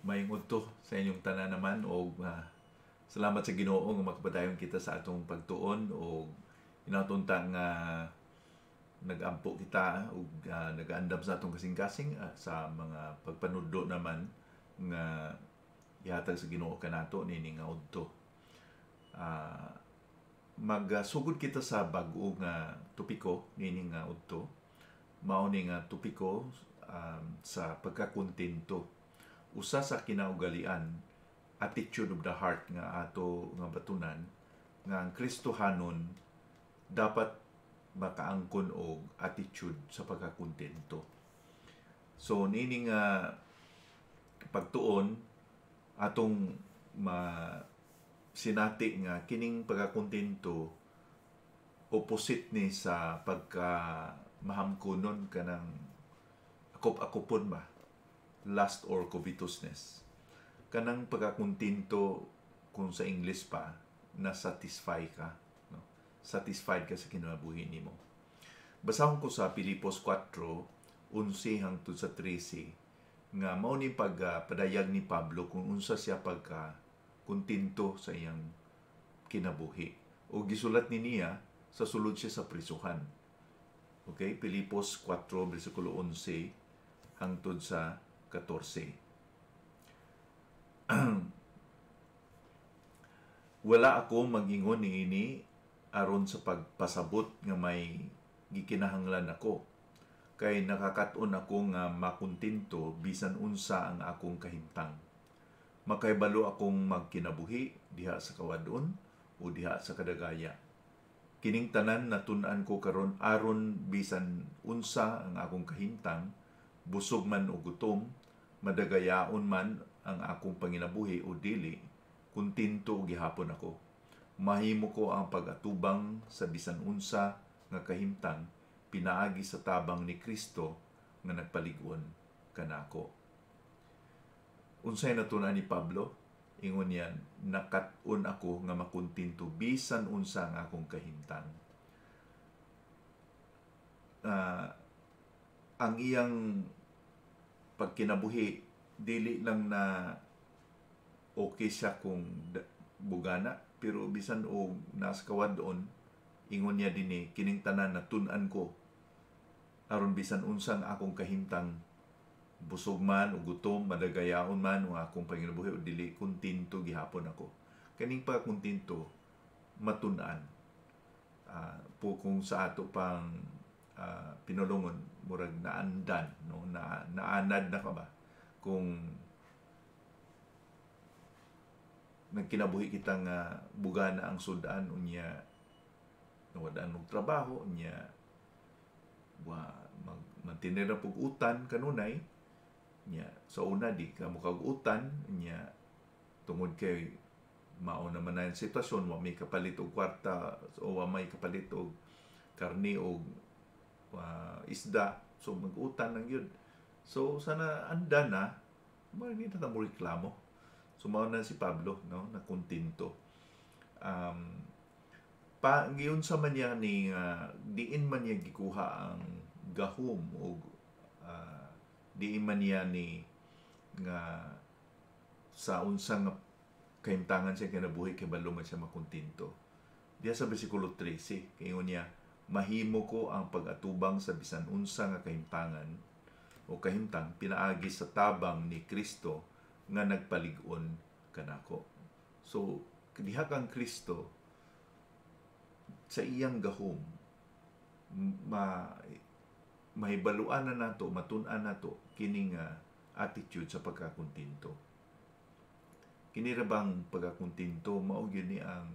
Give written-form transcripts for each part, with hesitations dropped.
Mayong udto sa inyong tanan naman o salamat sa Ginoo nga makapadayon kita sa atong pagtuon o inatunta nga nagampo kita o nagaandam sa atong kasing-kasing sa mga pagpanudlo naman nga ihatag sa Ginoo kanato nini nga udto. Magsugod kita sa bag-o nga topiko nini nga udto. Mao ni nga topiko sa pagkakontento. Usa sa kinaugalian, attitude of the heart nga ato nga batunan nga ang Kristohanon dapat makaangkon og attitude sa pagkakontento. So nini nga pagtuon atong sinati nga kining pagkakontento opposite ni sa pagka mahamkunon kanang akop-akopon ba, lust or covetousness. Kanang pagkakontento kung sa English pa na satisfy ka, no? Satisfied ka sa kinabuhi nimo. Basahon ko sa Filipos 4:11 hangtod sa 13 nga mao ni pagpadayag ni Pablo kung unsa siya pagka kontento sa iyang kinabuhi. O gisulat ni niya sa sulod siya sa prisuhan. Okay, Filipos 4 bersikulo 11 hangtod sa 14. Wala ako mag-ingon niini aron sa pagpasabot nga may gikinahanglan ako. Kay nakakaton ako nga makontento bisan unsa ang akong kahimtang. Makaibalo akong magkinabuhi diha sa kawadon o diha sa kadagaya. Kining tanan natun-an ko karon aron bisan unsa ang akong kahimtang, busog man o gutom, madagayaon man ang akong panginabuhi o dili, kontento gihapon ako. Mahimo ko ang pag-atubang sa bisan unsa nga kahimtang pinaagi sa tabang ni Kristo nga nagpalig-on kanako. Unsay natun-an ni Pablo? Ingon niya, nakat-on ako nga makontento bisan unsa ang akong kahimtang. Ang iyang pagkinabuhi dili lang na okay siya kung bugana, pero bisan o nasa kawadon, ingon niya dinhi kining tanan natun-an ko aron bisan unsang akong kahimtang, busog man o gutom, madagayaon man o akong panginabuhi o dili, kontento gihapon ako. Kaning pagkontento matun-an. Kung sa ato pang pinulungon, murag naandan, no? Naanad na ka ba? Kung nagkinabuhi kita nga bugana ang sudan, unya nawadaan og trabaho, unya mantinir na pag-utan kanunay, nya sa una di ka mukag-utan, nya tungod kay mao naman na yung sitwasyon, wa may kapalit og kwarta o wa may kapalit og karni o isda, so mag-utan lang yun. So sana anda na, hindi na mo reklamo. So mao na si Pablo, no, na kontento. Giyon sa man niya ni diin man niya gikuha ang gahom o diin man niya ni nga sa unsang kahimtangan siya kinabuhi kay balo man siya makontento. Diya sa bersikulo 13, kaingon niya, mahimo ko ang pag-atubang sa bisan unsa nga kahimtangan o kahimtang pinaagi sa tabang ni Kristo nga nagpalig-on kanako. So diha kang Kristo sa iyang gahom, mahibaluan na nato, matun-an nato kining attitude sa pagkakontento. Kini ra bang pagkakontento mao gyud ni ang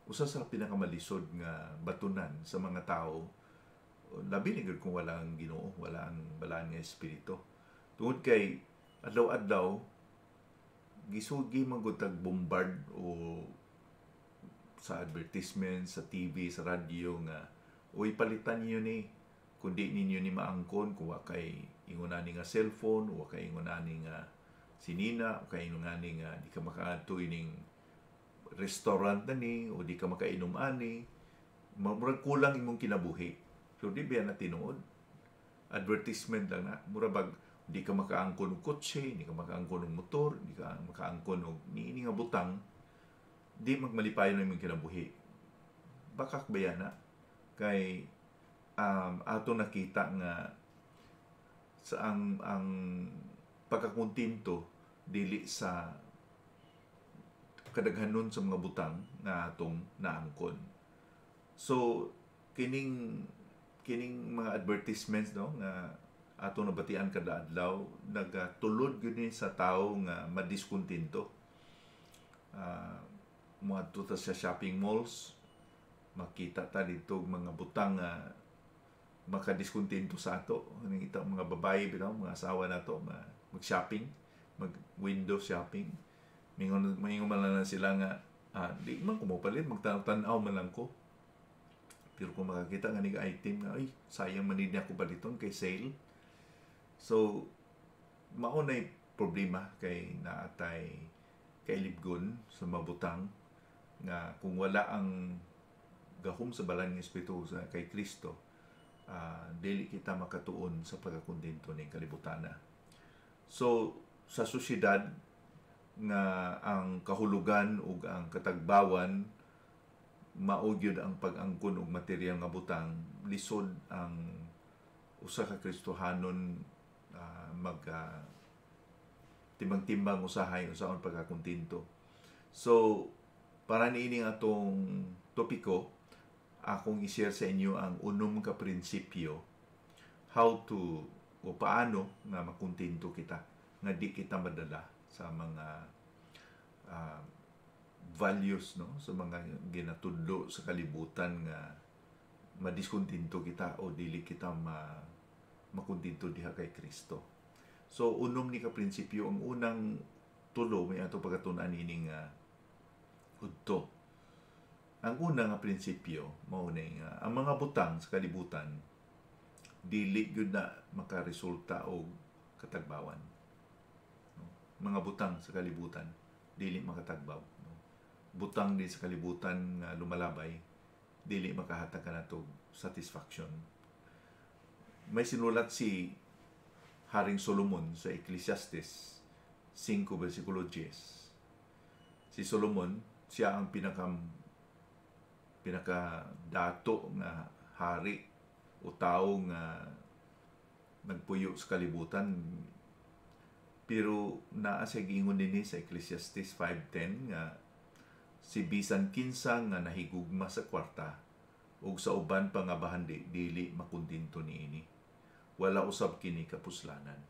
usa sa pinakamalisod nga batunan sa mga tao, labi ni gud kung wala ang Ginoo, wala ang balaan nga espiritu. Tungod kay adlaw-adlaw gisugi man gud tag bombard o sa advertisement, sa TV, sa radyo nga uy palitan niyo ni kundi ninyo ni maangkon kung wa kay ingonani nga cellphone o wa kay ingonani nga sinina o kay ingonani nga di ka makaadto ining restaurant na ni o di ka makainom ani, murag kulang imong kinabuhi. So di ba na tinuod? Advertisement lang na, murabag Di ka makaangkon og kotse, di ka makaangkon og motor, di ka makaangkon og niini nga butang, di magmalipayon na imong kinabuhi. Bakak ba yan na? Kay ato nakita nga sa ang pagkakuntinto dili sa kadaghanon sa mga butang nga atong naangkon. So kining mga advertisements no nga ato nabatian kada adlaw nagatulod gyud ni sa tawo nga madiskuntinto. Moadto ta sa shopping malls, makita ta dito mga butang nga makadiskuntinto sa ato. Nakita mga babae bitaw, mga asawa nato mag-shopping, mag-window shopping. Mingon man lang sila nga di man ko mapalit, magtanaw man lang ko. Pero kung makakita nga ning item nga, ay, sayang man din ako baliton kay sale. So, maunay problema kay naatay kay libgon sa mabutang nga kung wala ang gahom sa balang ng Espiritu sa kay Kristo, dili kita makatuon sa pagkakuntinto ning kalibutana. So, sa sosyedad nga ang kahulugan ug ang katagbawan mao gyud ang pag-angkon og material nga butang, lisod ang usa ka Kristohanon timbang-timbang usahay usaon pagkakuntinto. So para niining atong topiko, akong i-share sa inyo ang unom ka prinsipyo how to o paano nga makuntinto kita nga di kita madala sa mga values no, sa mga ginatudlo sa kalibutan nga madiskuntinto kita o dili kita makuntinto diha kay Kristo. So unom ni ka prinsipyo, ang unang tulo may ato pagatunan ini nga udto. Ang unang nga prinsipyo mao ni nga ang mga butang sa kalibutan dili gyud na makaresulta og katagbawan. No? Mga butang sa kalibutan dili makatagbaw. No? Butang din sa kalibutan nga lumalabay, dili makahatag kanato satisfaction. May sinulat si Haring Solomon sa Ecclesiastes 5 versikulo 10. Si Solomon, siya ang pinaka-dato nga hari o tao nga nagpuyo sa kalibutan. Pero naa siya giingon dinhi sa Ecclesiastes 5:10 nga si bisan kinsa nga nahigugma sa kwarta ug sa uban pa nga bahandi dili makuntinto niini. Wala usab kini kapuslanan.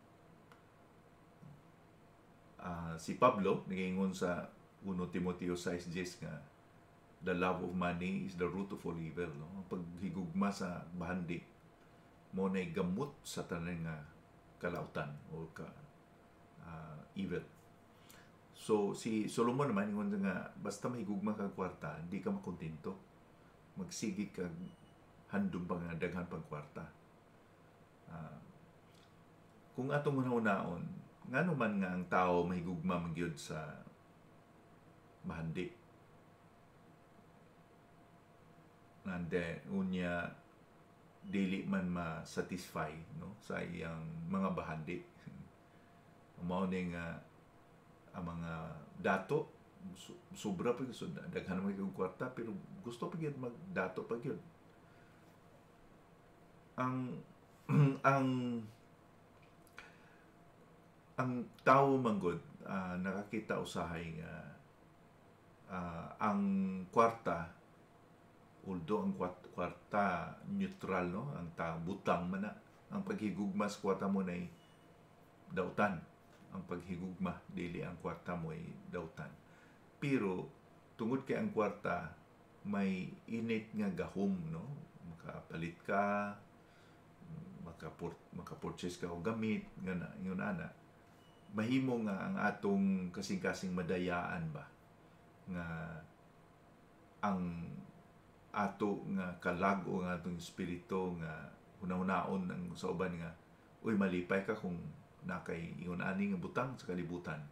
Si Pablo nagaingon sa 1 Timoteo 6:10 nga the love of money is the root of all evil. No? Ang paghigugma sa bahandi mo na gamot sa tanan nga kalautan o evil. So si Solomon naman ingon nga basta mahigugma kag kwarta, di ka makontinto. Magsigi kag handom pa nga daghan pang kwarta. Kung atong hunaon, ngano man nga ang tao mahigugma man gyud sa bahandi. Nande unya dili man ma-satisfy no sa iyang mga bahandi. Mao ni nga ang mga dato sobra pa gyud daghan man gyud kwarta pero gusto pa gyud magdato pa gyud. Ang tao manggod nakakita usahay nga ang kwarta, although ang kwarta neutral no, ang butang man na, ang paghigugma sa kwarta mo na dautan. Ang paghigugma dili ang kwarta mo ay dautan. Pero tungod kay ang kwarta may init nga gahom no, makapalit ka, makapurchase ka og gamit nga na ingon ana, mahimo nga ang atong kasing-kasing madayaan ba nga ang ato nga kalag o nga atong espiritu nga hunahunahon ang sa uban nga uy malipay ka kung nakay ingon ani nga butang sa kalibutan.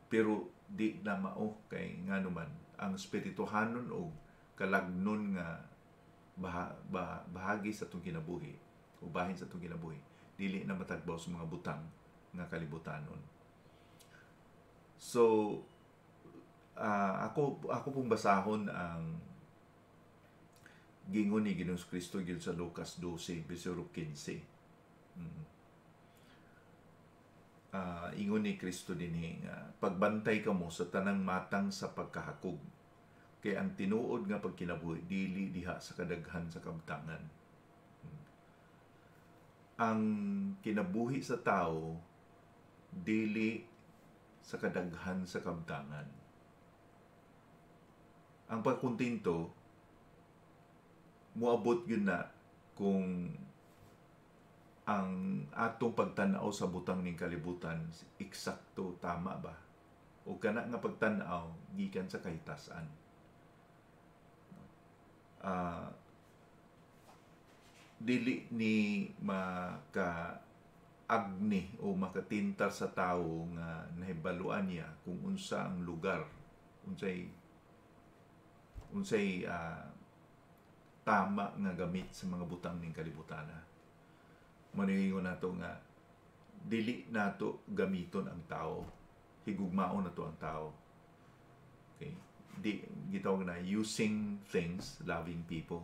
Pero di na mao kay ngano man ang espirituhanon o kalagnon nga bahagi sa atong kinabuhi o bahin sa atong kinabuhi dili na matagbaw sa mga butang nga kalibutanon. So ako pong basahon ang gingon ni Ginoong Kristo gyud sa Lucas 12 bersikulo 15. Ingon ni Kristo dinhi nga pagbantay kamo sa tanang matang sa pagkahakog, kay ang tinuod nga pagkinabuhi dili diha sa kadaghan sa kabtangan. Ang kinabuhi sa tao dili sa kadaghan sa kabtangan. Ang pagkuntinto moabot yun na kung ang atong pagtanaw sa butang ning kalibutan eksakto tama ba o kana nga pagtanaw gikan sa kahitasan. Dili ni maka-agni o makatintar sa tawo nga nahibaluan niya kung unsa ang lugar, unsay tama nga gamit sa mga butang ning kalibutana. Maningon nato nga dili nato gamiton ang tao, higugmaon nato ang tao. Okay? Gitawag na using things, loving people.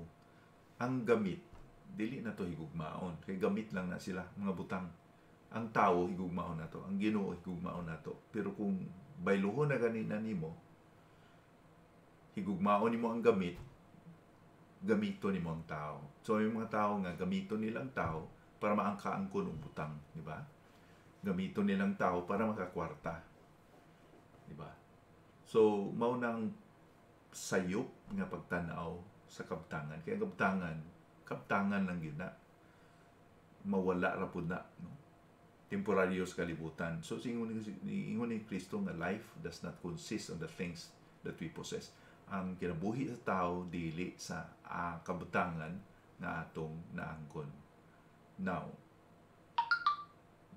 Ang gamit dili nato higugmaon, kay gamit lang na sila mga butang. Ang tao higugmaon nato, ang Ginoo higugmaon nato. Pero kung bayluhon na ganina nimo, higugmaon nimo ang gamit, gamito nimo ang tao. So yung mga tao nga gamito nilang tao para maangka-angkon og butang, di ba? Gamito nilang tao para makakwarta. Di ba? So mao nang sayop nga pagtan-aw sa kabtangan. Kaya kabtangan lang yun na mawala ra pud na, no? Temporaryo sa kalibutan. So ingon ni Kristo nga life does not consist on the things that we possess. Ang kinabuhi sa tao dili sa kabutangan na atong naangkon. Now,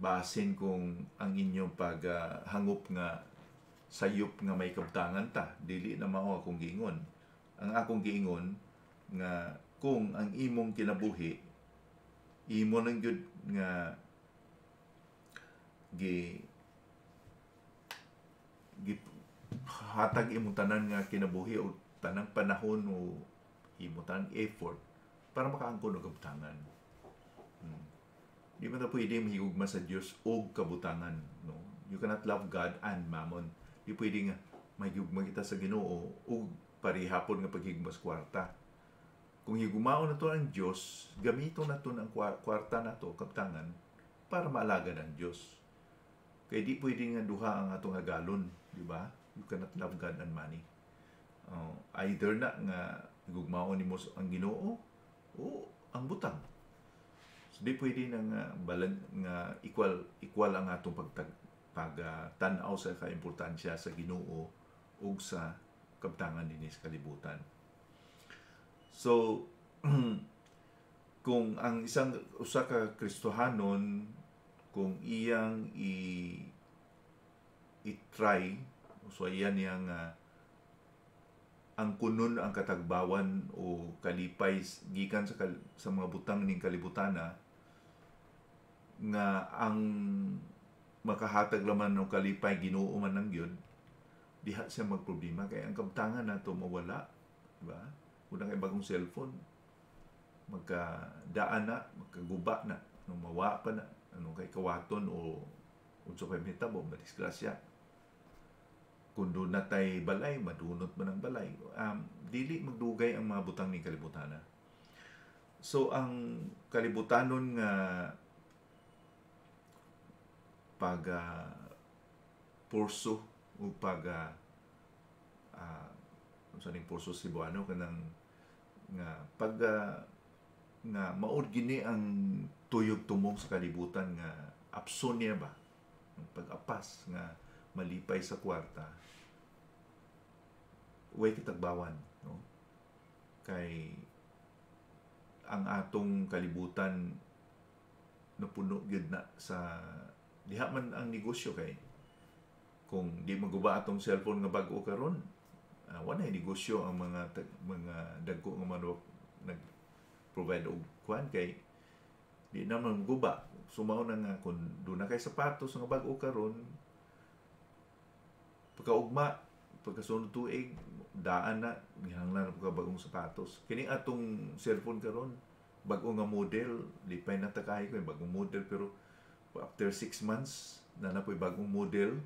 basin kung ang inyong paghangop nga sayop nga may kabutangan ta, dili na mao akong giingon. Ang akong giingon nga kung ang imong kinabuhi imo nang gyud nga hatag imong tanan nga kinabuhi o tanang panahon o imong tanang effort para makaangkon og kabutangan. Di man ta pwede mahigugma sa Dios og kabutangan, no? You cannot love God and mammon. Di pwede nga mahigugma kita sa Ginoo og parihapon nga paghigugma sa kwarta. Kung higumaon nato ang Dios, gamiton nato ang kwarta nato, kabutangan, para maalagan ang Dios. Kaya di pwede nga duha ang atong hagalon, di ba? You cannot love God and money. Either na nga higugmaon nimo ang Ginoo o ang butang. So di pwede na nga nga equal ang atong pagtanaw sa kaimportansya sa Ginoo ug sa kabtangan dinhi sa kalibutan. So kung ang usa ka Kristohanon, kung iyang i-try, so iyan yang ang kunon ang katagbawan o kalipay gikan sa mga butang ning kalibutana, nga ang makahatag laman ng kalipay Ginoo man lang gyud, diha siya magproblema. Kaya ang kabtangan nato mawala, di ba? Unang kay bagong cellphone, magkadaan na, magkaguba na, mawa pa na, kay kawaton o unsa pay mitabo, madisgrasya. Kung doon na tay balay, madunot man ang balay. Dili magdugay ang mga butang ni kalibutana. So ang kalibutanon nga purso o unsa ning purso Cebuano kanang nga nga maud gini ang tuyog tumong sa kalibutan nga apson niya ba, pag-apas nga malipay sa kwarta, way kitagbawan, no? Kay ang atong kalibutan napuno gyud na sa diha man ang negosyo. Kay kung di maguba atong cellphone nga bag-o karon, wala negosyo ang mga dagko nga manok nag-provide og kwan. Kay Di naman guba. Sumaw na nga kung doon na kay sapatos nga bag-o karon, pagkaugma, pagkasunod tuig, daan na, ginahanglan na bagong sapatos. Kini atong cellphone karon, bago nga model, lipay na takahay ko yung bagong model, pero after 6 months, na napoy bagong model,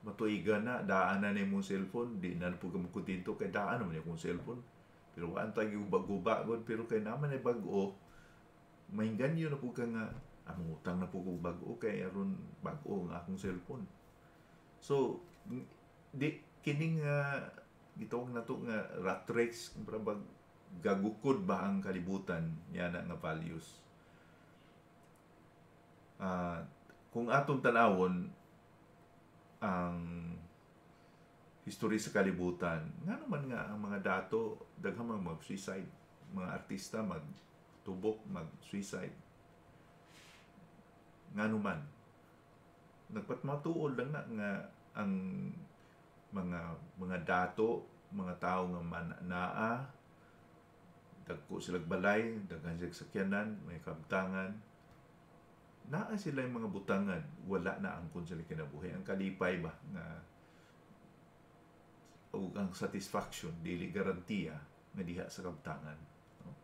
matuiga na, daan na yung cellphone, di na po kamukutinto, kay daan naman yung cellphone. Pero waan tayo yung bago-ba, pero kay naman ay bago, mahinggan yun na po ka nga, ang utang na po ko bago, kay aron bago ang akong cellphone. So, di kining gitawag na to nga rat race, para gagukod ba ang kalibutan niya na nga values. Kung atong tanawon ang history sa kalibutan, nga naman nga ang mga dato daghang mga mag-suicide, mga artista magtubok, mag-suicide. Nga naman nagpatmatuol lang na nga ang mga dato, mga tao nga naa, dagko silang balay, daghan silang sakyanan, may kabtangan, naa sila yung mga butangan, wala na angkon sila kinabuhi. Ang kalipay ba nga o ang satisfaction, dili garantiya nga diha sa kabtangan. No?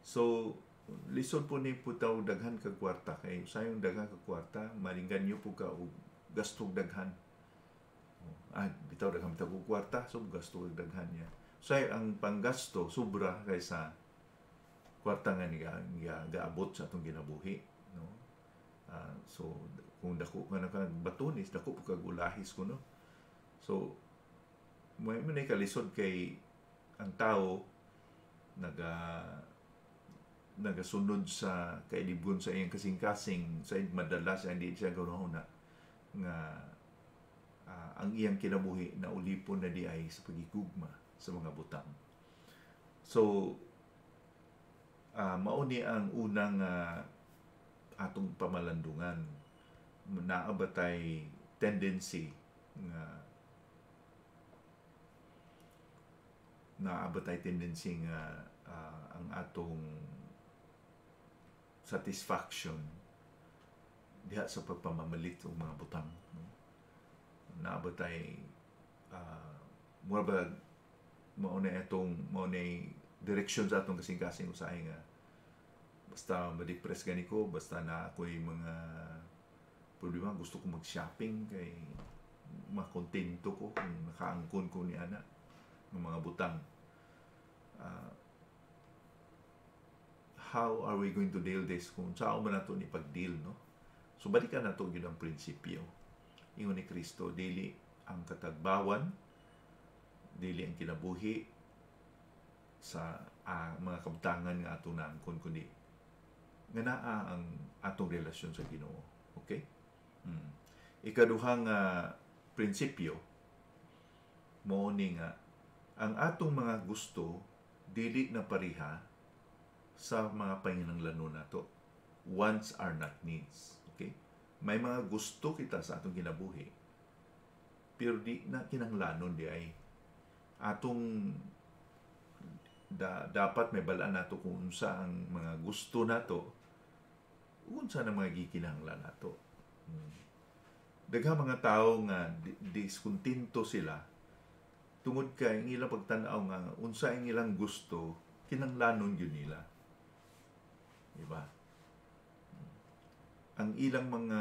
So, lisod po ni putaw daghan kag kwarta, kay sayong daghan kag kwarta, maringgan nyo po ka og gastog daghan. Bitaw daghan kag kwarta, so gasto kag daghan niya. Say ang panggasto sobra kaysa kwarta nga gaabot sa atong ginabuhi, no? So kung dako nga nakabatunis, dako po kag ulahis ko, no? So may kalisod kay ang tao nagasunod sa kailibgon sa iyang kasing-kasing, sa madalas hindi siya ganoon na nga ang iyang kinabuhi na ulipon na di ay sa pagigugma sa mga butang. So mauni ang unang atong pamalandungan, naabatay tendency nga ang atong satisfaction diha sa pagpamamalit ng mga butang, no? Naabatay mura ba mauna direction sa atong kasing-kasing usahay nga basta ma-depress gani ko, basta na ako'y mga problema, gusto ko mag-shopping kay makontento ko kung nakaangkon ko ni ana ng mga butang. How are we going to deal this? Kung saan man nato ni pag-deal, no? So balikan nato yun ang prinsipyo. Ingon ni Kristo, dili ang katagbawan, dili ang kinabuhi sa mga kabtangan nga ato naangkon, kundi nga naa ang atong relasyon sa Ginoo. Okay? Ikaduhang prinsipyo mao ni nga ang atong mga gusto dili na pariha sa mga panginahanglanon nato. Wants are not needs. Okay? May mga gusto kita sa atong kinabuhi, pero di na kinahanglanon di ay atong dapat may balaan nato kung unsa ang mga gusto nato, unsa na mga gikinahanglan nato. Daghang mga tao nga diskontinto sila tungod kay ang ilang pagtan-aw nga unsa ang ilang gusto, kinahanglanon gyud nila. Diba? Ang ilang mga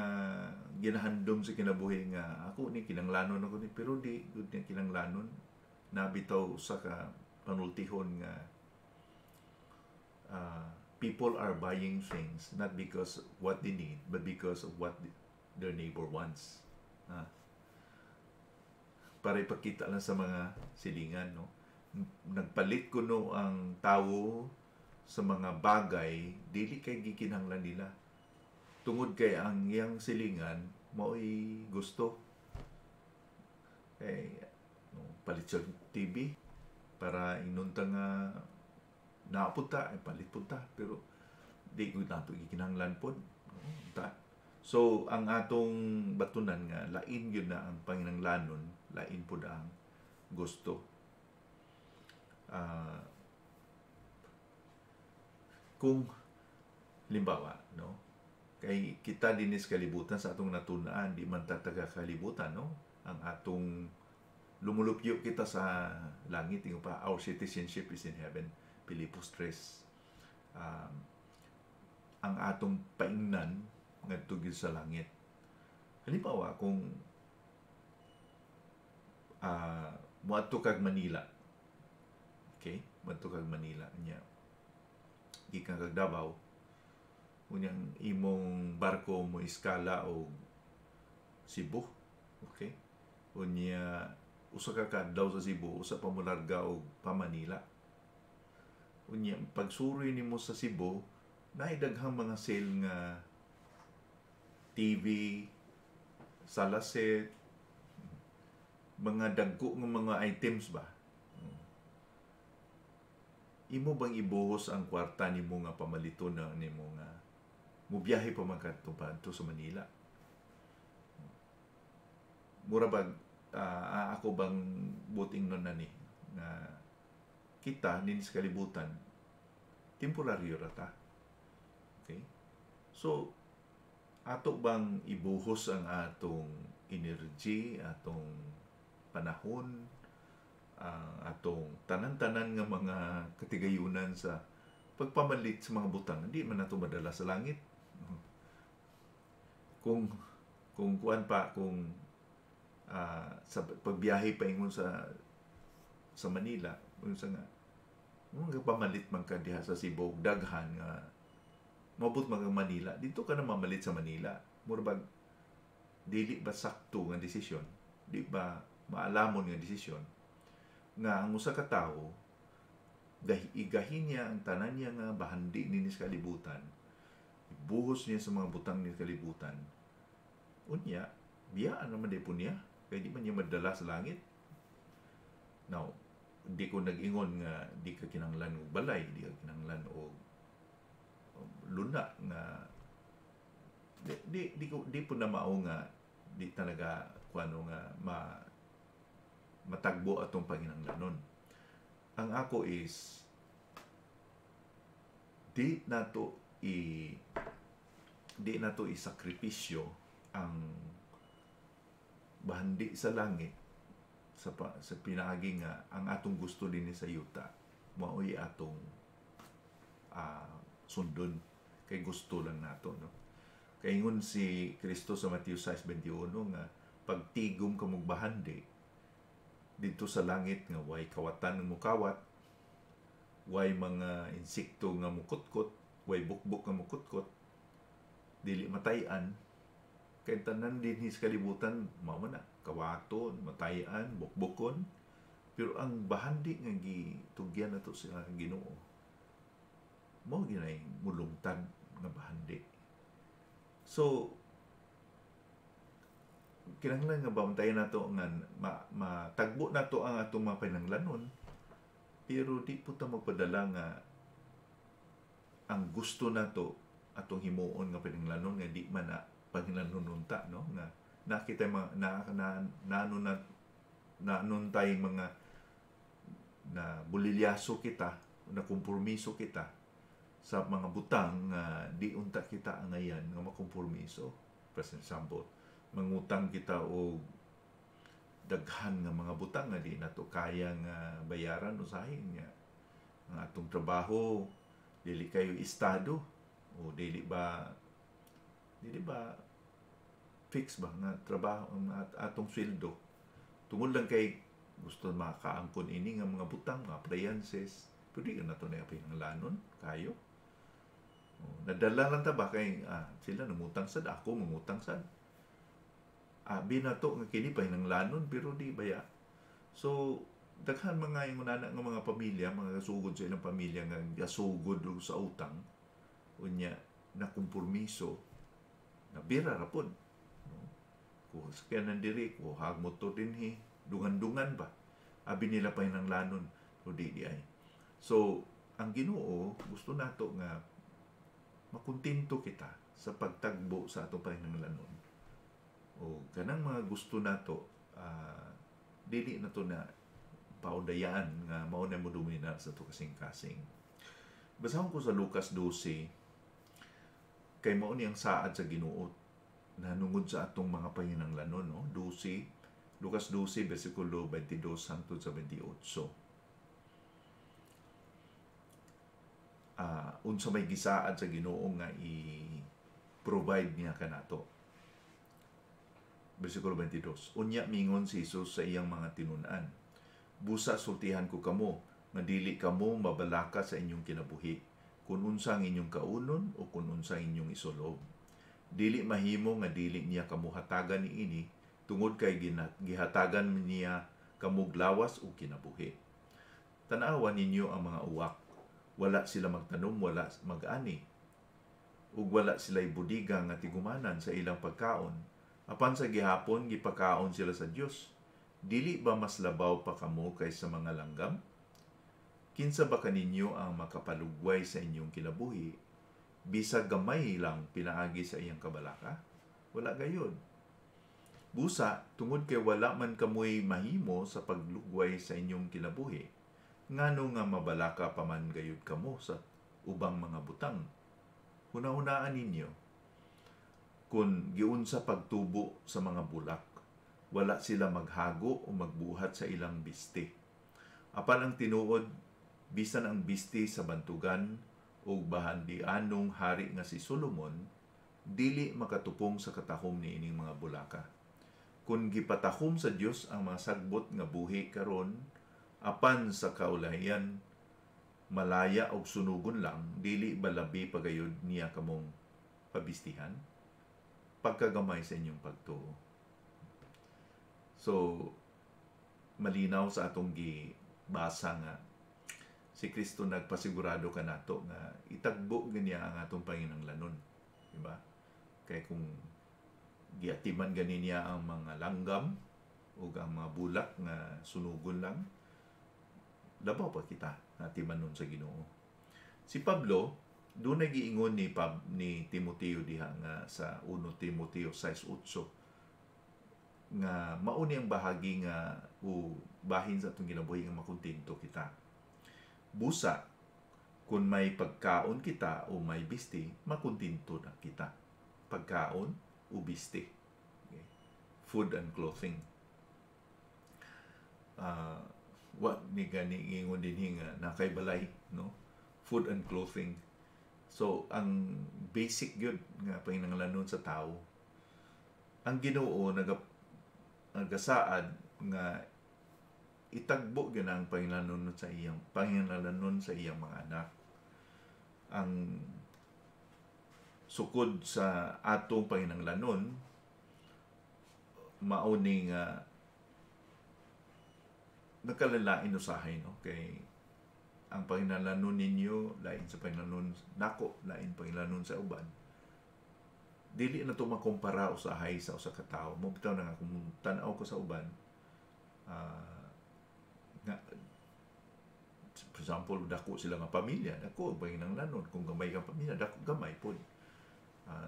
ginahandom sa kinabuhi nga ako ni kinahanglanon ako ni, pero di gud ni kinahanglanon, nabitaw sa panultihon nga people are buying things not because what they need, but because of what their neighbor wants. Para ipakita lang sa mga silingan, no? Nagpalit kuno ang tao sa mga bagay dili kay gikinahanglan nila, tungod kay ang iyang silingan mao'y gusto. No, palit sa TV para inunta nga naapunta, palit punta, pero di ko nato gikinahanglan pod. So ang atong batunan nga lain gyud na ang panginahanglanon, lain pod ang gusto. Kung limbawa, no, kay kita din sa kalibutan sa atong natunaan, di man ta taga kalibutan, no, ang atong lumulupyo kita sa langit, yung pa, our citizenship is in heaven, Pilipos 3. Ang atong paingnan ngadto gyud sa langit. Halimbawa, kung moadto kag Manila, okay, moadto kag Manila nya, gikan kag Davao, unyang imong barko mo iskala o Cebu, okay, unya usa ka kadlaw sa Cebu, usa pa mo larga og pa Manila. Unya pagsuroy nimo sa Cebu, naay daghang mga sale nga TV, salaset, mga dagko nga mga items ba. Imo bang ibuhos ang kwarta nimo nga pamalito na nimo nga mubiyahe pa man kadto sa Manila? Mura bag ako bang buting nun na ni na kita nin sa kalibutan temporaryo rata. Okay? So ato bang ibuhos ang atong energy, atong panahon, atong tanan-tanan nga mga katigayunan sa pagpamalit sa mga butang? Hindi man nato madala sa langit. Kung kuan pa, kung sa pagbiyahe pa ingon sa Manila, unsa nga mga pamalit man ka diha sa Cebu, daghan nga mabot mga Manila, dito ka na mamalit sa Manila. Mura bag dili ba sakto nga desisyon, di ba maalamon nga desisyon nga ang usa ka tawo igahin niya ang tanan niya nga bahandi nini sa kalibutan, ibuhos niya sa mga butang ni kalibutan, unya biyaan naman di po niya, kaya di man niya madala sa langit. Now, di ko nag-ingon nga di ka kinahanglan og balay, di ka kinahanglan og luna nga di po na mao nga di talaga kuano nga matagbo atong panginahanglanon. Ang ako is di nato isakripisyo ang bahandi sa langit sa pinaagi nga ang atong gusto din sa yuta mao'y atong sundon kay gusto lang nato, no. Kay ingon si Kristo sa Mateo 6:21 nga pagtigom ka mong bahandi dito sa langit nga way kawatan nga mukawat, way mga insekto nga mukutkot, way bukbok nga mukutkot, dili matayan, kay tanan din sa kalibutan mao na kawaton, matayan, bukbukon, pero ang bahandi nga gitugyan nato sa Ginoo mao ginay mulungtad nga bahandi. So kinahanglan nga bantayan nato nga matagbo nato ang atong mga pinanglanon, pero di po ta magpadala nga ang gusto nato atong himuon nga pinanglanon nga di man na panglanonunta, no, nga nakita nanon tay mga na bulilyaso kita, na kompromiso kita sa mga butang nga di unta kita angayan nga makompromiso. For example, mangutang kita og daghan nga mga butang nga di nato kaya nga bayaran usahin nga ang atong trabaho dili kayo estado o dili ba fix ba nga trabaho ang atong sweldo, tungod lang kay gusto makaangkon ini nga mga butang, mga appliances, pero di na ito na pinanglanon kayo. Nadala lang ta ba kay sila namutang sad, ako mangutang sad. Abi na to nga kini pinanglanon pero di baya. So daghan mga ingunana nga mga pamilya, mga gasugod sa ilang pamilya nga gasugod sa utang, unya na kompromiso na bira ra pod. Kung sakyanan diri, kung hagmotor dinhi, dungan-dungan ba? Abi nila pa hinanglanon, o di ay. So, ang Ginoo, gusto nato nga makuntinto kita sa pagtagbo sa atong pahinanglanon. O kanang mga gusto nato, dili na to na paudayaan nga mao na mo domina sa to kasing-kasing. Basahon ko sa Lucas 12, kay mao ni ang saad sa Ginoo nanungod sa atong mga panginahanglanon, no? 12, Lucas 12 bersikulo 22 hangtod sa 28. Unsa may gisaad sa Ginoo nga i-provide niya kanato. Bersikulo 22. Unya mingon si Jesus sa iyang mga tinun-an, busa sultihan ko kamo nga dili kamo mabalaka sa inyong kinabuhi, kung unsang inyong kaunon o kung unsang inyong isulob. Dili mahimo nga dili niya kamo hatagan niini, tungod kay gihatagan niya kamog lawas o kinabuhi. Tanawan ninyo ang mga uwak, wala sila magtanom, wala mag-ani, ug wala sila'y budiga nga tigumanan sa ilang pagkaon. Apan sa gihapon gipakaon sila sa Dios. Dili ba mas labaw pa kamo kaysa mga langgam? Kinsa ba kaninyo ang makapalugway sa inyong kinabuhi? Bisag gamay lang pinaagi sa iyang kabalaka? Wala gayud. Busa, tungod kay wala man kamoy mahimo sa paglugway sa inyong kinabuhi, ngano nga mabalaka pa man gayud kamo sa ubang mga butang? Hunahunaan ninyo, kung giunsa pagtubo sa mga bulak, wala sila maghago o magbuhat sa ilang bisti. Apan ang tinuod, bisan ang bisti sa bantugan o bahandianong hari nga si Solomon, dili makatupong sa katahom ni ining mga bulaka. Kung gipatahom sa Dios ang mga sagbot nga buhi karon, apan sa kaulahian malaya og sunugon lang, dili balabi pagayod niya kamong pabistihan pagkagamay sa inyong pagtuo. So, malinaw sa atong gibasa nga si Kristo nagpasigurado kanato nga itagbo ganiya ang atong panginahanglanon, di ba? Kay kung giatiman gani niya ang mga langgam o ang mga bulak nga sunugon lang, labaw pa kita atimanon sa Ginoo. Si Pablo doon nagiingon ni Timoteo diha nga sa 1 Timoteo 6:8 nga mao ni ang bahagi nga bahin sa atong kinabuhi nga makontento kita. Busa, kung may pagkaon kita o may bisti, makontento na kita. Pagkaon o bisti. Okay. Food and clothing. What ni gani ingon din nga nakay balay, no? Food and clothing. So, ang basic yun nga panginahanglanon sa tao, ang Ginoo nagasaad nga itagbo gyud ang panginahanglanon sa iyang mga anak. Ang sukod sa atong panginahanglanon mao ni nga nagkalalain usahay, no? Kay ang panginahanglanon ninyo lain sa panginahanglanon nako, lain panginahanglanon sa uban. Dili na to makumpara usahay sa usa ka tawo. Mo bitaw na nga kung tan-aw ko sa uban, nga, for example, dako sila nga pamilya, dako ang panginahanglanon. Kung gamay kang pamilya, dako gamay pod.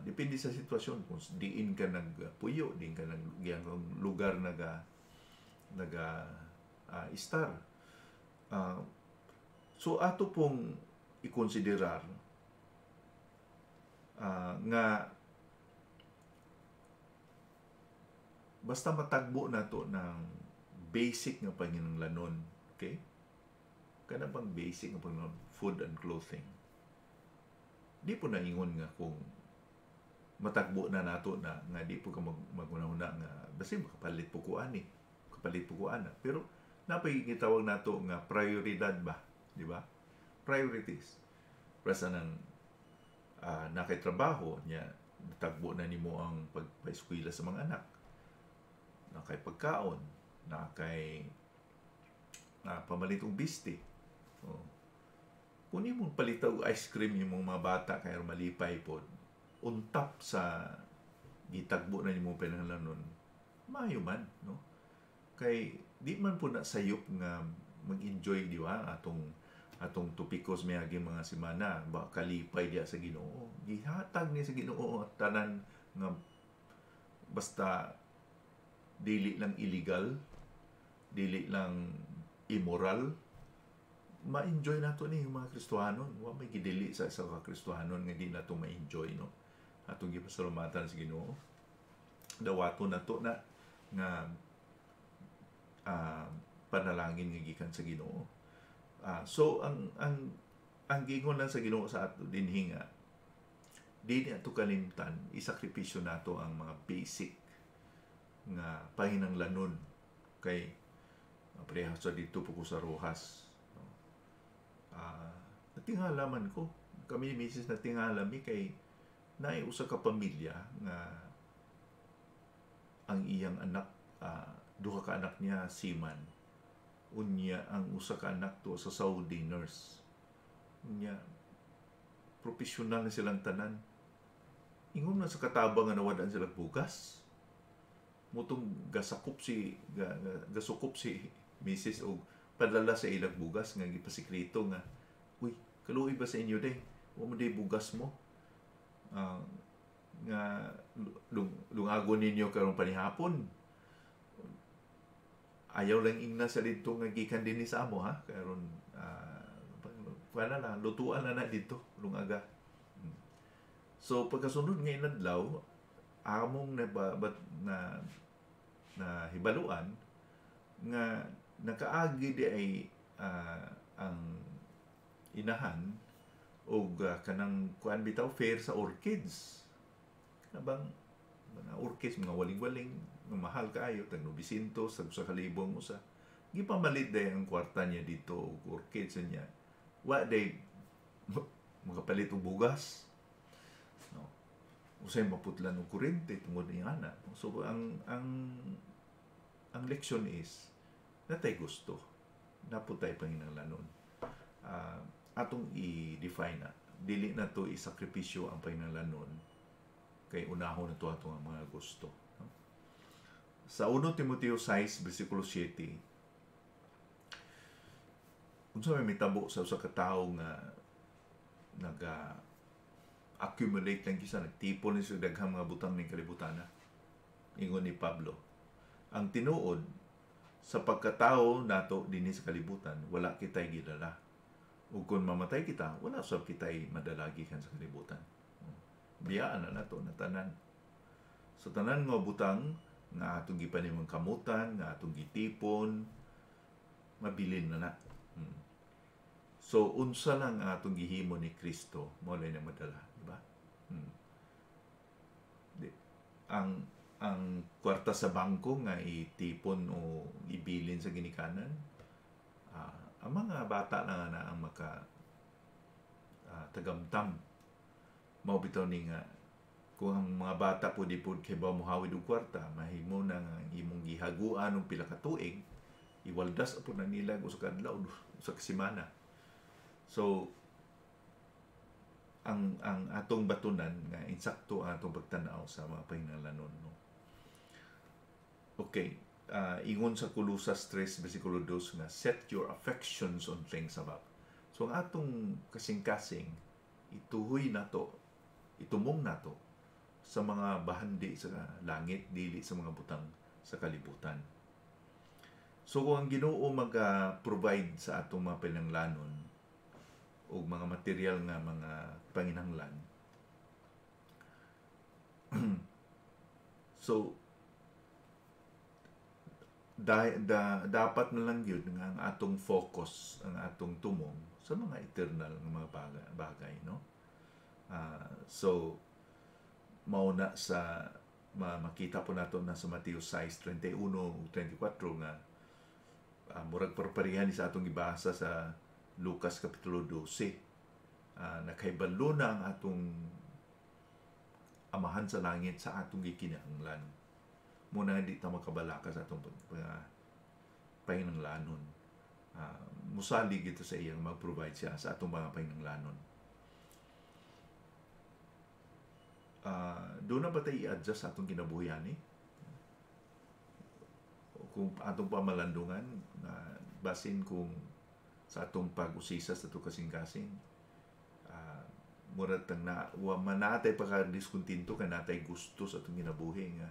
Depende sa sitwasyon, kung diin ka nagpuyo, diin ka lugar star. So, ato pong ikonsiderar nga basta matagbo na to ng basic nga panginahanglanon, okay? Kana bang basic nga panginahanglanon, food and clothing. Di po naingon nga kung matagbo na nato na nga di po ka magunahuna nga basta makapalit po ko ani, pero napay gitawag nato nga prioridad ba, di ba? Priorities. Prasa nang nakay trabaho niya, natagbo na nimo ang pagpaeskwela sa mga anak. Nakay pagkaon, nakay pamalitong bisti. Kung imong palitaw ice cream yung mga bata kay malipay pod, untap sa gitagbo na nimo panahon maayo man, no? Kay di man po na sayop nga mag-enjoy, di ba? Atong tupikos mayagi mga semana ba kalipay diya sa Ginoo. Gihatag ni sa Ginoo tanan nga basta dili lang illegal, dili lang immoral, ma-enjoy nato ni yung mga Kristohanon. Wa may gidili sa isa ka Kristohanon nga di nato ma-enjoy, no? Atong gipasalamatan sa Ginoo. Dawato nato na nga panalangin nga gikan sa Ginoo. So ang gingon lang sa Ginoo sa ato dinhi nga di ato kalimtan isakripisyo nato ang mga basic nga pahinanglanon kay pareha sa dito po ko sa Rojas. Natingala man ko. Kami misis natingala mi kay naay usa ka pamilya nga ang iyang anak, duha ka anak niya seaman. Unya ang usa ka anak to sa Saudi nurse. Unya professional na silang tanan. Ingon na sa katabang nga nawadaan sila bugas. Mutong gasakop gasukop si misis og padala sa ilang bugas nga gipasikreto nga uy kaluoy ba sa inyo day wa mo day bugas mo nga lungagon ninyo karong panihapon ayaw lang ingna sa dito nga gikan dinhi sa amo ha karon wala na lutuan na dito lungaga. So pagkasunod nga inadlaw among na hibaluan nga nakaagi di ay ang inahan o kanang kuan bitaw fair sa orchids. Nabang mga orchids, mga waling-waling, mga mahal kaayo, tag 900, tag 1,000 usa. Gipamalit day ang kwarta niya dito og orchids niya. Wa day makapalit og bugas. No. Usay maputlan og kuryente tungod ni ana. So ang leksyon is natay gusto. Naputay panginahanglanon. Atong i-define na. Dili na to isakripisyo ang panginahanglanon kay unahon na to atong mga gusto. Sa 1 Timoteo 6, versikulo 7, unsa may mitabo sa usa ka tawo nga accumulate lang kisa nagtipon ni sa daghang mga butang ning kalibutan. Ingon ni Pablo, ang tinuod sa pagkatao nato dinhi sa kalibutan, wala kitay gidala. Ug kung mamatay kita, wala sab kitay madalagi kan sa kalibutan. Biyaan na nato na tanan. Sa tanan nga butang nga atong gipanimong kamutan, nga atong gitipon, mabilin na na. So unsa lang ang atong gihimo ni Kristo, mo lay na madala, di ba? Ang kwarta sa bangko nga itipon o ibilin sa ginikanan, ang mga bata na ang maka tagamtam. Mao bitaw ni nga kung ang mga bata po di po kay ba mohawid og kwarta, mahimo na nga imong gihaguan og pila ka tuig, iwaldas po na nila usa ka adlaw, usa ka semana. So ang atong batunan nga insakto ang atong pagtan-aw sa mga panginahanglanon, no. Okay, ingon sa Colosas 3 versikulo 2 nga set your affections on things above. So ang atong kasing-kasing ituhoy nato, itumong nato sa mga bahandi sa langit, dili sa mga butang sa kalibutan. So kung ang Ginoo mag-provide sa atong mga panginahanglanon o mga material nga mga panginahanglan, so dapat na lang yun nga ang atong focus, ang atong tumong sa mga eternal nga mga bagay, no? So mauna sa makita po nato na sa Mateo 6:31 ug 34 nga murag parparihan sa atong gibasa sa Lucas kapitulo 12. Nakaibalo na ang atong amahan sa langit sa atong gikinahanglan. Muna hindi ta makabalaka sa atong panginahanglanon. Musalig ito sa iyang mag-provide siya sa atong mga panginahanglanon. Doon na ba tayo i-adjust sa atong kinabuhian eh? Kung atong pamalandungan, basin kung sa atong pag-usisa sa atong kasing-kasing, murag tang manatay pagka-diskontinto ka natay gusto sa atong kinabuhi nga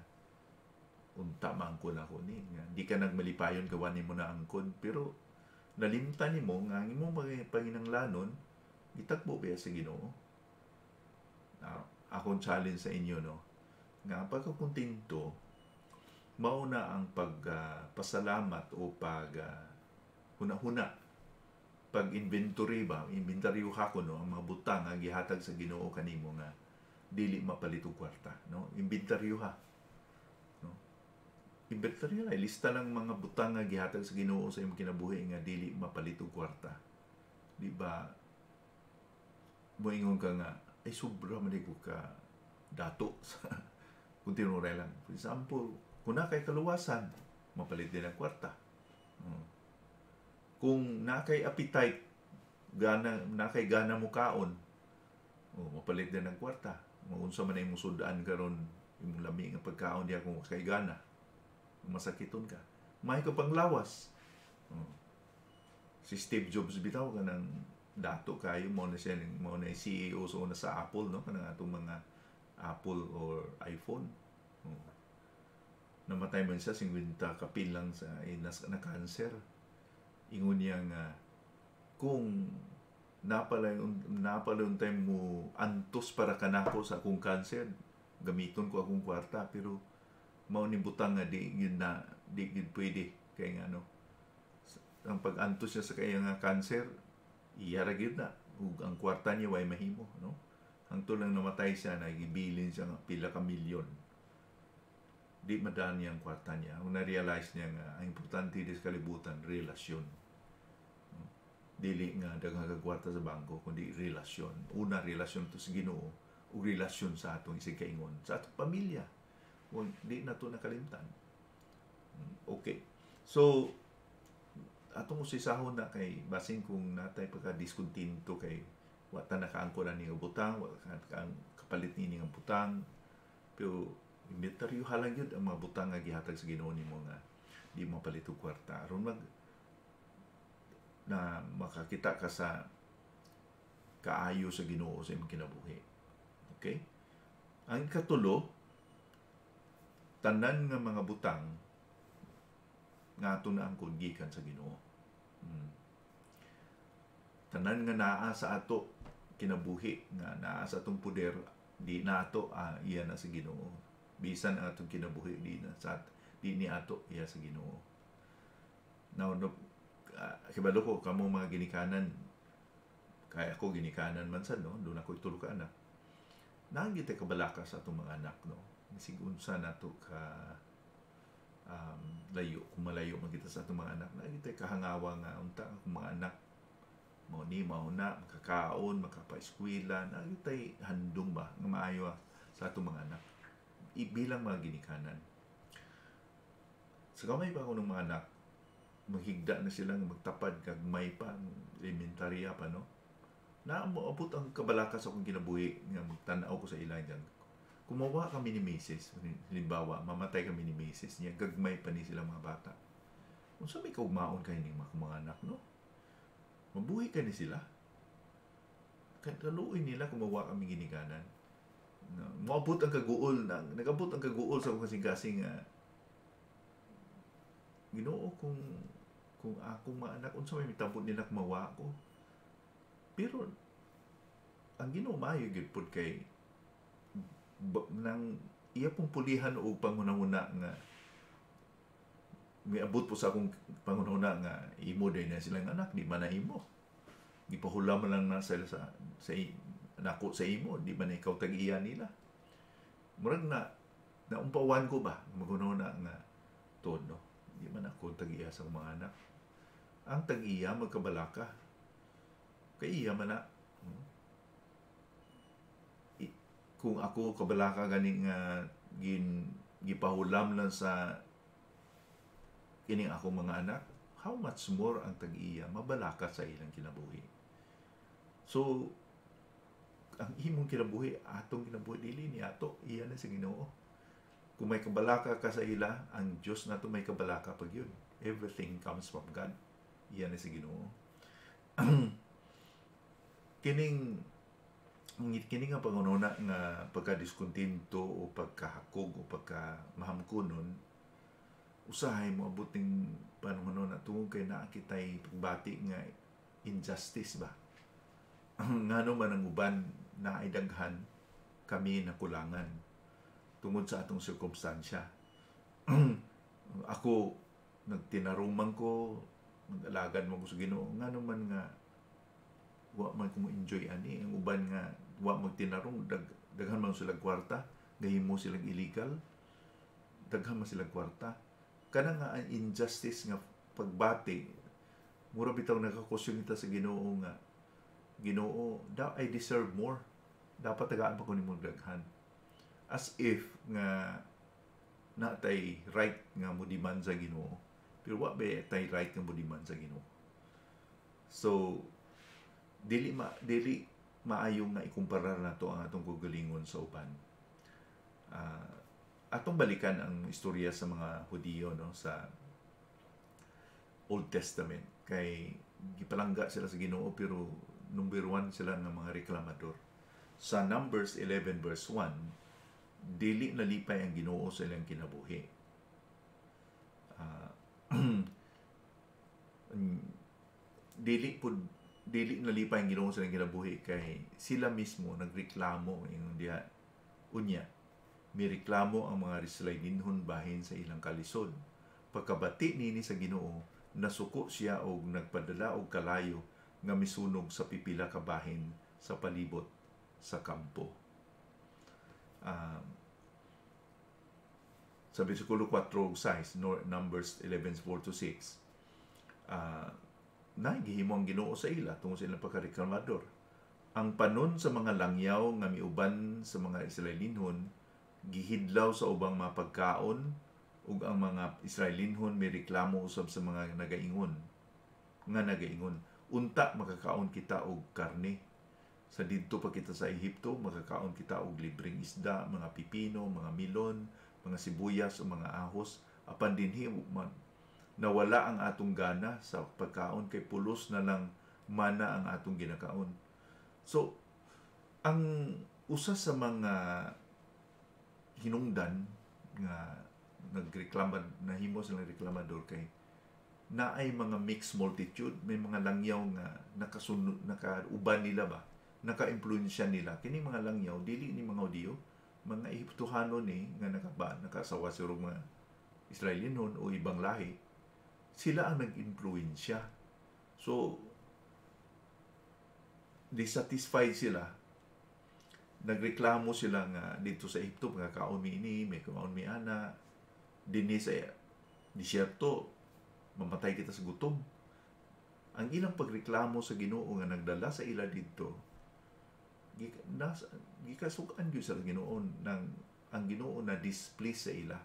unta maangkon ako ni nga di ka nagmalipayon gawanin mo na angkon pero nalimtan nimo nga ang imong panginahanglanon gitagbo ba sa Ginoo. Akong challenge sa inyo, no, nga pagkakuntinto mao na ang pasalamat o huna-huna pag-inventory ba, inventaryo ka ko, no, ang mga butang nga gihatag sa Ginoo kanimo nga dili mapalit og kwarta, no, inventaryo ha, no, inventaryo na lista ng mga butang nga gihatag sa Ginoo sa imong kinabuhi nga dili mapalit og kwarta. Di ba moingon ka nga ay sobra man ko ka dato sa kung tinuray lang. For example, kung na kay kaluwasan, mapalit din ang kwarta. Kung na kay appetite, na kay gana mo kaon, mapalit din ang kwarta. Unsa man imong sudaan karon, imong lami nga pagkaon diya kung kay gana, masakiton ka. May ka panglawas. Si Steve Jobs bitaw kanang dato kayo mo na siya mo na CEO so na sa Apple, no, kanang atong mga Apple or iPhone. Namatay man siya 50 kapin lang sa na cancer. Ingon niya nga kung napala yung time mo antos para kanako sa akong cancer, gamiton ko akong kwarta, pero mao ni butang nga di gid pwede kay nga ano ang pag-antos niya sa kaya nga cancer iyara gid na ug ang kwarta niya way mahimo, no, hangtod lang namatay siya nagibilin siya nga pila ka milyon, di madaan niya ang kwarta niya. Kung na-realize niya nga ang importante sa kalibutan relasyon, dili nga daghang kagwarta sa bangko kundi relasyon. Una, relasyon to sa Ginoo ug relasyon sa atong isig kaingon sa atong pamilya. Di na to nakalimtan. Okay, so atong usisahon na kay basin kung natay pagka-discontinto kay wata nakaangkon na niya butang, wata kapalit ni nga butang, pero inventaryo halang yun ang mga butang nga gihatag sa Ginoo nimo nga di mapalit og kwarta aron na makakita ka sa kaayo sa Ginoo sa imong kinabuhi. Okay? Ang katulo, tanan nga mga butang nga ato na ang gikan sa Ginoo. Tanan nga naa sa ato kinabuhi nga naa sa atong poder di na ato iya na sa Ginoo. Bisan ang atong kinabuhi di ni ato iya sa Ginoo. Now kibalo ko kamo mga ginikanan, kaya ako ginikanan man sad, no, doon ako itulo ka anak. Nagit kabalaka sa atong mga anak, no. Sigunsa nato ka layo, kung malayo man kita sa atong mga anak, nagit kahangawa nga unta ang mga anak mao na makakaon, makapa-eskwela, nagit handong ba nga maayo sa atong mga anak bilang mga ginikanan. Sa kamay pa ako ng mga anak, maghigda na silang magtapad kag may pa elementarya pa, no, na moabot ang kabalaka sa akong kinabuhi nga magtan-aw ko sa ilang dyan. Kumawa kami ni Mrs. Halimbawa, mamatay kami ni Mrs. niya, gagmay pa ni silang mga bata. Kung sa may kaugmaon kayo ng mga anak, no? Mabuhay ka ni sila. Kaluoy nila kumawa kami ginikanan. Maabot ang kaguol, nagabot ang kaguol sa akong kasing-kasing Ginoo kung akong mga anak, unsa may mitambot nila kumawa ko. Pero, ang Ginoo maayo gyud pod kay nang iya pong pulihan o pangunahuna nga may abot po sa akong pangunahuna nga imo day na silang anak, di man na imo. Gipahulam lang na sila sa nako sa imo, di man na ikaw tag-iya nila. Murag naumpawan ko ba magunahuna nga todo. Di man ako tag-iya sa mga anak. Ang tag-iya magkabalaka. Kay iya man na. Kung ako kabalaka ganing gipahulam lang sa kining akong mga anak, how much more ang tag-iya mabalaka sa ilang kinabuhi. So, ang imong kinabuhi, atong kinabuhi, dili ni ato, iya na sa Ginoo. Kung may kabalaka ka sa ila, ang Diyos nato may kabalaka pag yun. Everything comes from God. Iya na sa Ginoo. Kining nga pangununa nga pagka-diskontinto o pagkahakog o pagka-mahamkunon, usahay mo abot ning panahon na tungod kay naa kitay pagbati nga injustice ba. Ngano man ang uban na ay daghan kami na kulangan tungod sa atong sirkumstansya. Ako nagtinaruman ko, nag-alagad mo ko sa Ginoo, ngano man nga wa man ko enjoy ani, ang uban nga wa magtinarong daghan man sila kwarta, gahimo silang illegal, daghan man sila kwarta. Kana nga ang injustice nga pagbati, mura bitaw nakakusyon kita sa Ginoo nga Ginoo, I deserve more. Dapat tagaan pa ko nimo daghan. As if nga natay right nga mo demand sa Ginoo. Pero wa ba tay right nga mo demand sa Ginoo. So dili maayong nga ikumparar nato ang atong kagalingon sa uban. Atong balikan ang istorya sa mga Hudiyo no sa Old Testament kay gipalangga sila sa Ginoo pero number 1 sila nga mga reklamador. Sa Numbers 11 verse 1, dili nalipay ang Ginoo sa ilang kinabuhi. Dili nalipay ang Ginoo sa ilang kinabuhi kay sila mismo nagreklamo ingon diha unya. May reklamo ang mga Israelinhon bahin sa ilang kalisod. Pagkabati nini sa Ginoo, nasuko siya og nagpadala og kalayo nga misunog sa pipila ka bahin sa palibot sa kampo. Sa versikulo 4 ug 6, Numbers 11:4-6, nagihimo ang Ginoo sa ila tungod sa ilang pagkareklamador. Ang panon sa mga langyaw nga miuban sa mga Israelinhon gihidlaw sa ubang mga pagkaon ug ang mga Israelinhon may reklamo usab sa mga nagaingon. Unta makakaon kita og karne. Sa didto pa kita sa Ehipto, makakaon kita og libreng isda, mga pipino, mga milon, mga sibuyas o mga ahos. Apan dinhi nawala ang atong gana sa pagkaon kay pulos na lang mana ang atong ginakaon. So, ang usa sa mga hinungdan nga nahimo silang reklamador kay naay mga mixed multitude, may mga langyaw nga nakauban nila ba, naka-impluwensya nila. Kini mga langyaw dili ni mga Hudiyo, mga Ehiptohano ni nga nakasawa sa mga Israelinhon o ibang lahi. Sila ang nag-impluwensya. So dissatisfied sila. Nagreklamo sila nga dito sa Ehipto, mga kaon mi ini, may kaon mi ana, dinhi sa disyerto, mamatay kita sa gutom. Ang ilang pagreklamo sa Ginoo nga nagdala sa ila dito, gikasukan gyud sa Ginoo nang ang Ginoo na displease sa ila.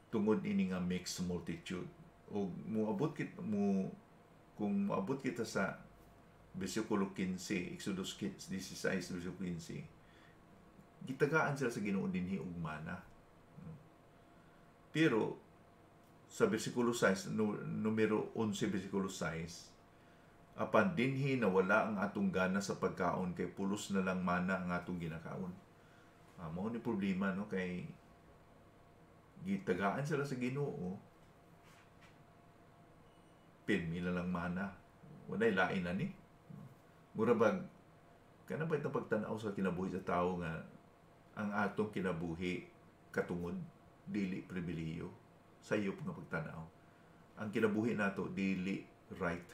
Tungod ini nga mixed multitude. O kung moabot kita sa versikulo 15, Exodus 16, versikulo 15, gitagaan sila sa Ginoo dinhi og mana. Pero sa versikulo 6, numero 11 versikulo 6, apan dinhi nawala ang atong gana sa pagkaon kay pulos na lang mana ang atong ginakaon. Mao ni problema no kay gitagaan sila sa Ginoo, pirmi na lang mana, walay lain na ni. Murabag kana ba itong pagtanaw sa kinabuhi sa tao nga ang atong kinabuhi katungod dili pribilehiyo sa iyo nga pagtanaw. Ang kinabuhi nato dili right,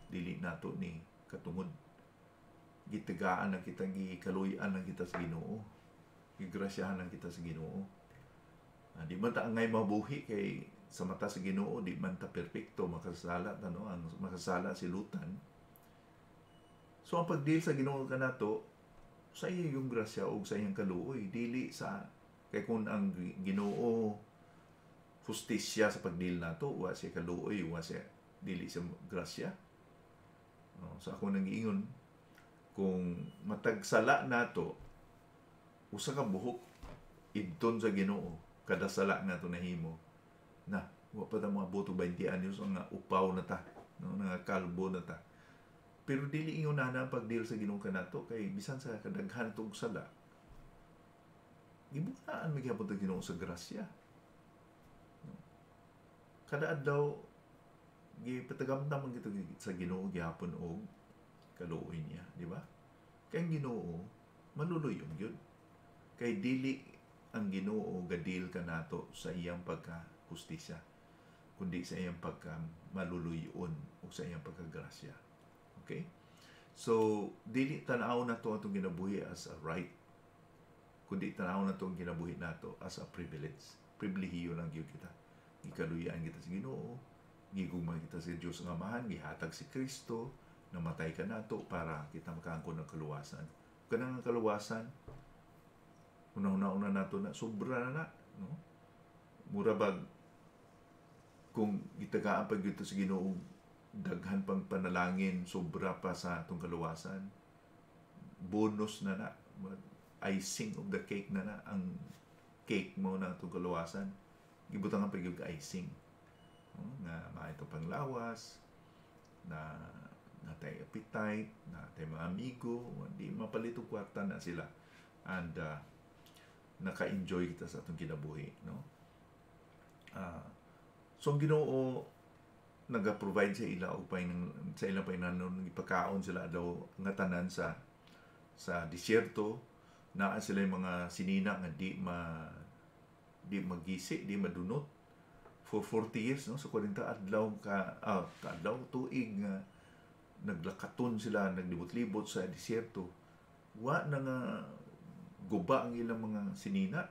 dili nato ni katungod. Gitagaan na kita, gikaluyan na kita sa Ginoo, gigrasyahan na kita sa Ginoo. Di man ta angay mabuhi kay sa mata sa Ginoo, di man ta perpekto, makasala ano, ang makasala silutan. So ang pagdil sa Ginoo kanato sa iya yung grasya o sa iyang kaluoy, dili sa kay kung ang Ginoo justisya sa pagdil nato, wa siya kaluoy, wa siya dili sa grasya. No, so ako nang giingon, kung matagsala nato usa ka buhok idton sa Ginoo, kada sala nato nahimo na wa pa ta mga boto 20 anyos nga upaw na ta, no, nga kalbo na ta. Pero dili ingon na ang pagdil sa Ginoo kanato kay bisan sa kadaghan tong sala gibukaan mi gyapon ta Ginoo sa grasya. Kada adlaw gipatagamtam man kita sa Ginoo gyapon og kaluoy niya, di ba? Kay ang Ginoo manuluyon gyud. Kay dili ang Ginoo gadil kanato sa iyang pagkahustisya, kundi sa iyang pagka maluluyon o sa iyang pagkagrasya. Okay? So, dili tanaw na to atong ginabuhi as a right, kundi tanaw na to ang ginabuhi nato as a privilege. Pribilehiyo lang gyud kita. Gikaluyan kita sa Ginoo, gigugma kita sa Dios nga Amahan, gihatag si Kristo, namatay ka nato para kita makaangkon ng kaluwasan. Kanang kaluwasan, una nato na sobra na, no? Mura bag kung gitagaan pa gyud sa Ginoo, daghan pang panalangin, sobra pa sa atong kaluwasan, bonus na icing of the cake na ang cake mo na atong kaluwasan, gibutangan pa gyud icing, no? Nga maayto pang lawas, na natay appetite, natay mga amigo, di mapalito kwarta na sila, and naka-enjoy kita sa atong kinabuhi, no? So ang Ginoo naga-provide sa ila og sa ilang painanon, ipakaon sila daw nga tanan sa disyerto, naa sila yung mga sinina nga di magisi, di madunot for 40 years, no? So 40 adlaw tuig nga naglakaton sila, naglibot-libot sa disyerto. Wa na nga guba ang ilang mga sinina,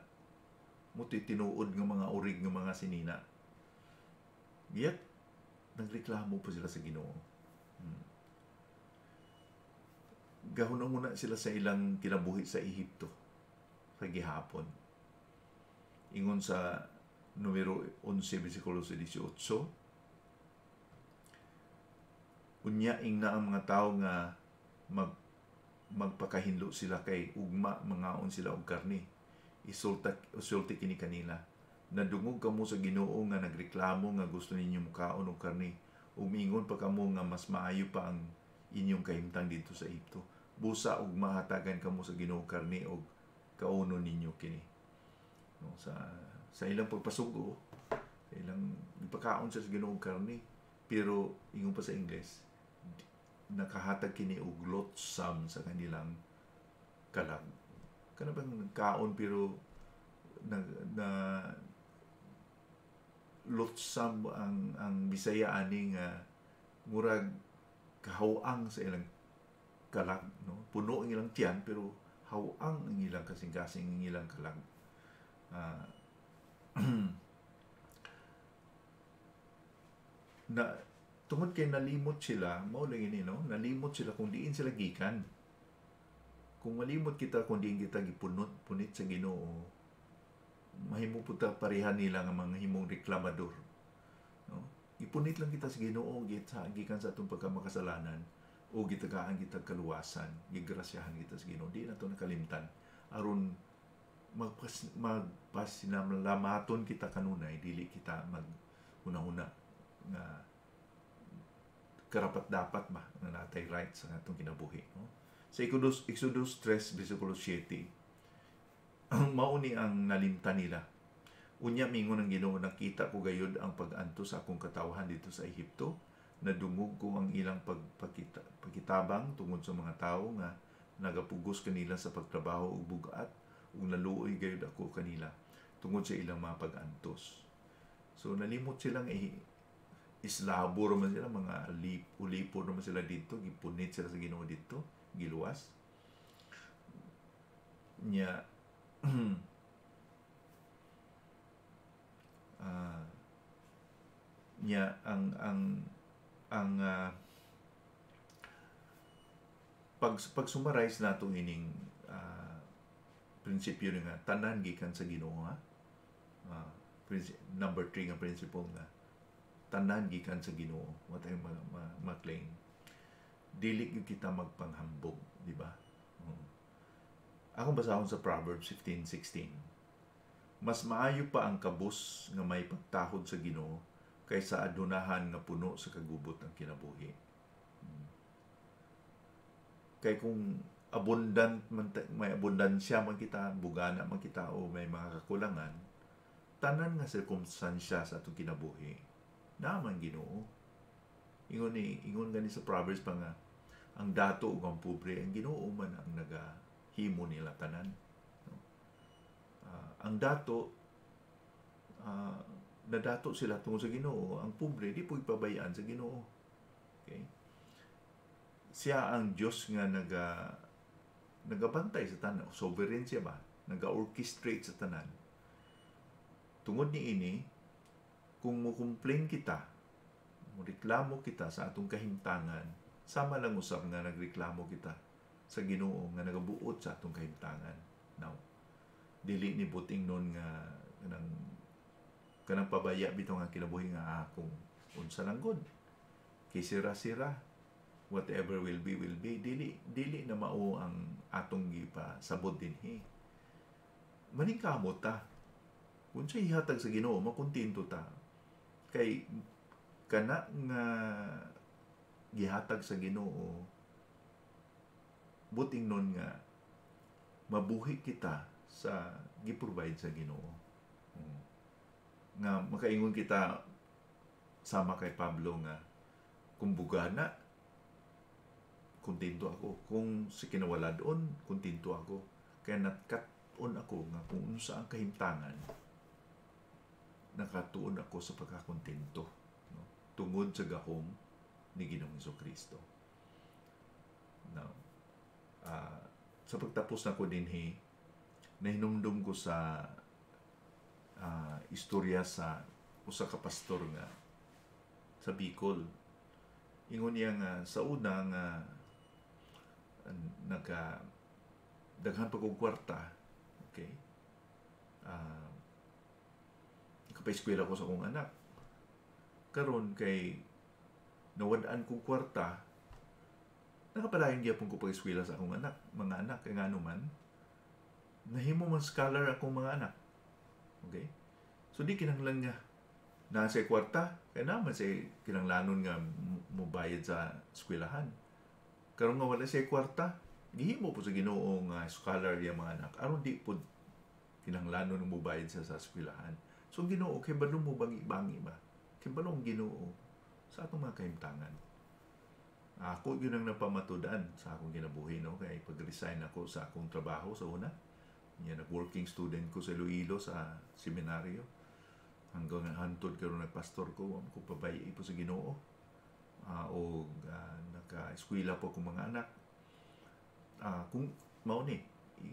muti tinuod nga mga urig nga mga sinina. Yet nagreklamo pa sila sa Ginoo. Gahon muna sila sa ilang kinabuhi sa Ehipto, sa gihapon. Ingon sa numero 11, versikulo 18, unya ing na ang mga tao nga magpakahinlo sila kay ugma mangaon sila og karni. Isulti kini kanila. Nadungog kamo sa Ginoo nga nagreklamo nga gusto ninyo mukaon og karni. Umingon pa kamo nga mas maayo pa ang inyong kahimtang dito sa Ehipto. Busa og mahatagan kamo sa Ginoo karni og kaunon ninyo kini. No, sa ilang pagpasugo, sa ilang ipakaon sa Ginoo karni, pero ingon pa sa Ingles, nakahatag kini og lotsam sa kanilang kalag. Kana bang kaon pero na lotsam ang Bisaya ani nga murag kahawang sa ilang kalag, no? Puno ang ilang tiyan pero hawang ang ilang kasing-kasing ang ilang kalag. Na tungod kay nalimot sila, mao lang ini, no? Nalimot sila kung diin sila gikan. Kung malimot kita kung diin kita punit sa Ginoo, mahimo puta parehan nila nga mga himong reklamador, no? Ipunit lang kita sa Ginoo gikan sa atong pagkamakasalanan, o gitagaan kita kaluwasan, gigrasyahan kita sa Ginoo, di nato nakalimtan aron magpasinamlamaton kita kanunay, dili kita una-una nga karapat dapat ba na natay right sa atong kinabuhi, no? Sa Exodus 3, versikulo 7, mauni ang nalimtan nila. Unya mingon ang Ginoo, nakita ko gayud ang pag-anto sa akong katawhan dito sa Ehipto, nadungog ko ang ilang pagkitabang tungod sa mga tao nga nagapugos kanila sa pagtrabaho ug bugat, ug naluoy gayud ako kanila tungod sa ilang mga pag-antos. So nalimot silang islabo naman sila, mga ulipo naman sila dito, gipunit sila sa Ginoo dito, giluwas nya. Nya ang pag summarize nato ining prinsipyo nga tanan gikan sa Ginoo, number 3 nga principle nga tanan gikan sa Ginoo, what ay ma-claim, dili gyud kita magpanghambog, di ba? Akong basahon sa Proverbs 15:16. Mas maayo pa ang kabus nga may pagtahod sa Ginoo kaysa adunahan nga puno sa kagubot ang kinabuhi. Kay kung may abundansya man kita, bugana man kita o may mga kakulangan, tanan nga sirkumstansya sa atong kinabuhi naman Ginoo. Ingon gani sa Proverbs pa nga, ang dato ug ang pobre, ang Ginoo man ang nagahimo nila tanan. No? Ang dato, nadato sila tungod sa Ginoo. Ang pobre, di po ipabayaan sa Ginoo. Okay? Siya ang Diyos nga nagabantay sa tanan. Sovereign siya ba? Naga-orchestrate sa tanan. Tungod ni ini, kung mo-complain kita, mo-reklamo kita sa atong kahimtangan, sama lang usab nga nagreklamo kita sa Ginoo nga nagabuot sa atong kahimtangan. Now, dili ni buting nun nga kanang pabaya bitaw nga kinabuhi nga kung unsa lang gud. Kay sira-sira, whatever will be, dili na mao ang atong gipasabot dinhi. Maningkamot ta. Kung siya ihatag sa Ginoo, makuntinto ta. Kay kana nga gihatag sa Ginoo, buting nun nga mabuhi kita sa giprovide sa Ginoo. Nga makaingon kita sama kay Pablo nga kung bugana, kontento ako. Kung si kinawala-on, kontento ako. Kaya natkat-on ako nga kung unsa ang kahimtangan, nakatuon ako sa pagkakontento, no? Tungod sa gahom ni Ginoong Jesucristo. Now, sa pagtapos na ko dinhi, nahinumdum ko sa istorya sa usa ka pastor nga sa Bicol. Ingon niya nga sa una nga daghan pa kong kwarta, okay, kapay-eskwela ko sa akong anak. Karon kay nawad-an kong kwarta, nakapadayon gyapon ko pag-eskwela sa akong anak, mga anak, kay ngano man nahimo man scholar akong mga anak. Okay? So di kinahanglan nga nasa kwarta, kaya naman sa kinahanglanon nga mubayad sa eskwelahan. Karon nga wala sa kwarta, gihimo po sa Ginoo nga scholar yung mga anak. Aron di po kinahanglanon mubayad sa eskwelahan. So Ginoo, kay balong mo bangi-bangi ba? Kay balong Ginoo sa atong mga kahimtangan. Ako yun ang napamatudan sa akong kinabuhi, no? Kaya pag-resign ako sa akong trabaho sa una. Yan, nag-working student ko sa Iloilo sa seminaryo. Hanggang hantod karon nagpastor ko, kung pabayi po sa Ginoo. Naka-eskwela po akong mga anak. Kung mao ni,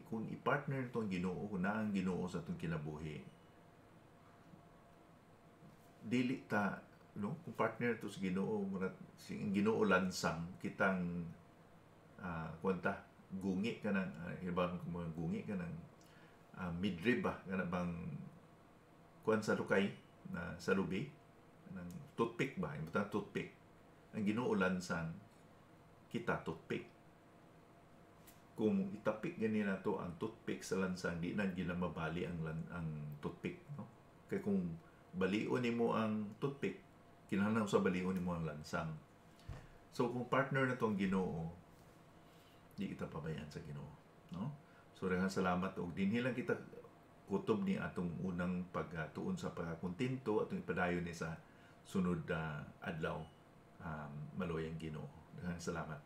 kung i-partner nito ang Ginoo, kung na ang Ginoo sa atong kinabuhi, dili ta, no? Kung partner to sa Ginoo, ang Ginoo lansang kitang kwanta gungi ka ng ibang gungi ka ng midrib ba kana bang kuan sa lukay na sa lubi ng toothpick ba, yung toothpick. Ang Ginoo lansang kita toothpick. Kung itapik gani na to ang toothpick sa lansang, di na gila mabali ang toothpick, no? Kaya kung balion nimo ang toothpick, kinahanglan sa balion nimo ang lansang. So kung partner na to ang Ginoo, di kita pabayaan sa Ginoo, no? So daghang salamat, og dinhi lang kita kutob ni atong unang pagtuon sa pagkakontento atong ipadayon ni sa sunod adlaw. Maloy ang Ginoo. Daghang salamat.